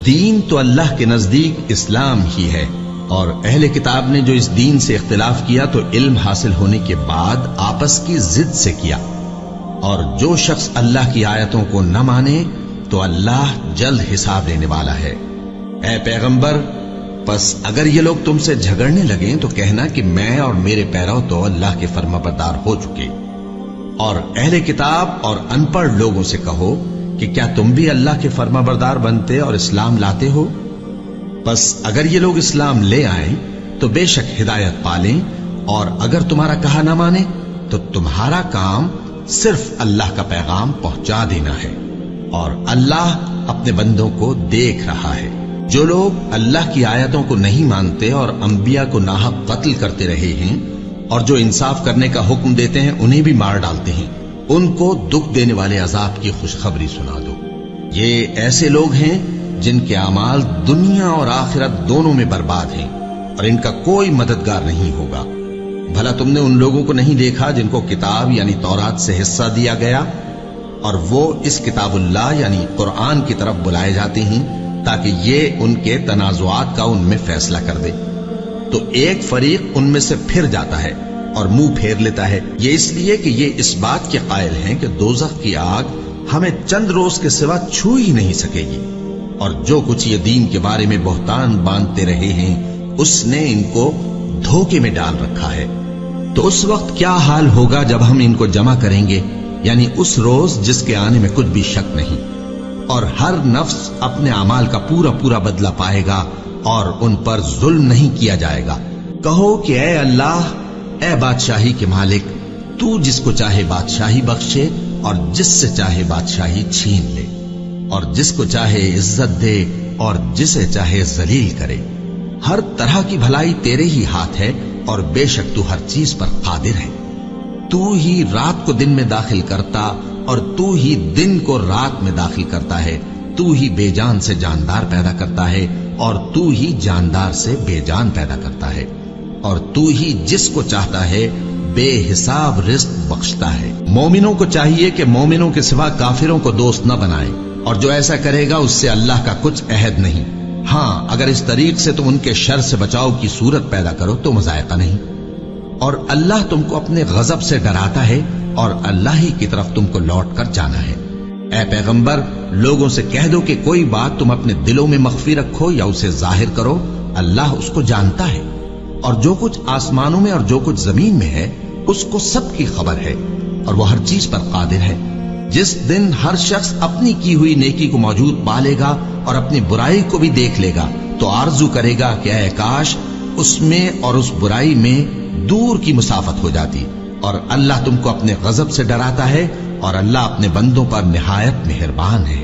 دین تو اللہ کے نزدیک اسلام ہی ہے، اور اہل کتاب نے جو اس دین سے اختلاف کیا تو علم حاصل ہونے کے بعد آپس کی ضد سے کیا، اور جو شخص اللہ کی آیتوں کو نہ مانے تو اللہ جلد حساب لینے والا ہے۔ اے پیغمبر، پس اگر یہ لوگ تم سے جھگڑنے لگیں تو کہنا کہ میں اور میرے پیرو تو اللہ کے فرما بردار ہو چکے، اور اہل کتاب اور ان پڑھ لوگوں سے کہو کہ کیا تم بھی اللہ کے فرما بردار بنتے اور اسلام لاتے ہو؟ بس اگر یہ لوگ اسلام لے آئیں تو بے شک ہدایت پالیں، اور اگر تمہارا کہا نہ مانے تو تمہارا کام صرف اللہ کا پیغام پہنچا دینا ہے، اور اللہ اپنے بندوں کو دیکھ رہا ہے۔ جو لوگ اللہ کی آیتوں کو نہیں مانتے اور انبیاء کو ناحق قتل کرتے رہے ہیں، اور جو انصاف کرنے کا حکم دیتے ہیں انہیں بھی مار ڈالتے ہیں، ان کو دکھ دینے والے عذاب کی خوشخبری سنا دو۔ یہ ایسے لوگ ہیں جن کے اعمال دنیا اور آخرت دونوں میں برباد ہیں، اور ان کا کوئی مددگار نہیں ہوگا۔ بھلا تم نے ان لوگوں کو نہیں دیکھا جن کو کتاب یعنی تورات سے حصہ دیا گیا، اور وہ اس کتاب اللہ یعنی قرآن کی طرف بلائے جاتے ہیں تاکہ یہ ان کے تنازعات کا ان میں فیصلہ کر دے، تو ایک فریق ان میں سے پھر جاتا ہے اور منہ پھیر لیتا ہے، یہ اس لیے کہ یہ اس بات کے قائل ہیں کہ دوزخ کی آگ ہمیں چند روز کے سوا چھو ہی نہیں سکے گی، اور جو کچھ یہ دین کے بارے میں بہتان باندھتے رہے ہیں اس نے ان کو دھوکے میں ڈال رکھا ہے۔ تو اس وقت کیا حال ہوگا جب ہم ان کو جمع کریں گے، یعنی اس روز جس کے آنے میں کچھ بھی شک نہیں، اور ہر نفس اپنے اعمال کا پورا پورا بدلہ پائے گا، اور ان پر ظلم نہیں کیا جائے گا۔ کہو کہ اے اللہ، اے بادشاہی کے مالک، تو جس کو چاہے بادشاہی بخشے اور جس سے چاہے بادشاہی چھین لے، اور جس کو چاہے عزت دے اور جسے چاہے ذلیل کرے۔ ہر طرح کی بھلائی تیرے ہی ہاتھ ہے، اور بے شک تو ہر چیز پر قادر ہے۔ تو ہی رات کو دن میں داخل کرتا اور تو ہی دن کو رات میں داخل کرتا ہے، تو ہی بے جان سے جاندار پیدا کرتا ہے، اور تو ہی جاندار سے بے جان پیدا کرتا ہے، اور تو ہی جس کو چاہتا ہے بے حساب رزق بخشتا ہے۔ مومنوں کو چاہیے کہ مومنوں کے سوا کافروں کو دوست نہ بنائیں، اور جو ایسا کرے گا اس سے اللہ کا کچھ عہد نہیں۔ ہاں، اگر اس طریق سے تم ان کے شر سے بچاؤ کی صورت پیدا کرو تو مذائقہ نہیں، اور اللہ تم کو اپنے غضب سے ڈراتا ہے، اور اللہ ہی کی طرف تم کو لوٹ کر جانا ہے۔ اے پیغمبر، لوگوں سے کہہ دو کہ کوئی بات تم اپنے دلوں میں مخفی رکھو یا اسے ظاہر کرو، اللہ اس کو جانتا ہے، اور جو کچھ آسمانوں میں اور جو کچھ زمین میں ہے اس کو سب کی خبر ہے، اور وہ ہر چیز پر قادر ہے۔ جس دن ہر شخص اپنی کی ہوئی نیکی کو موجود پالے گا اور اپنی برائی کو بھی دیکھ لے گا تو آرزو کرے گا کہ اے کاش اس میں اور اس برائی میں دور کی مسافت ہو جاتی، اور اللہ تم کو اپنے غضب سے ڈراتا ہے، اور اللہ اپنے بندوں پر نہایت مہربان ہے۔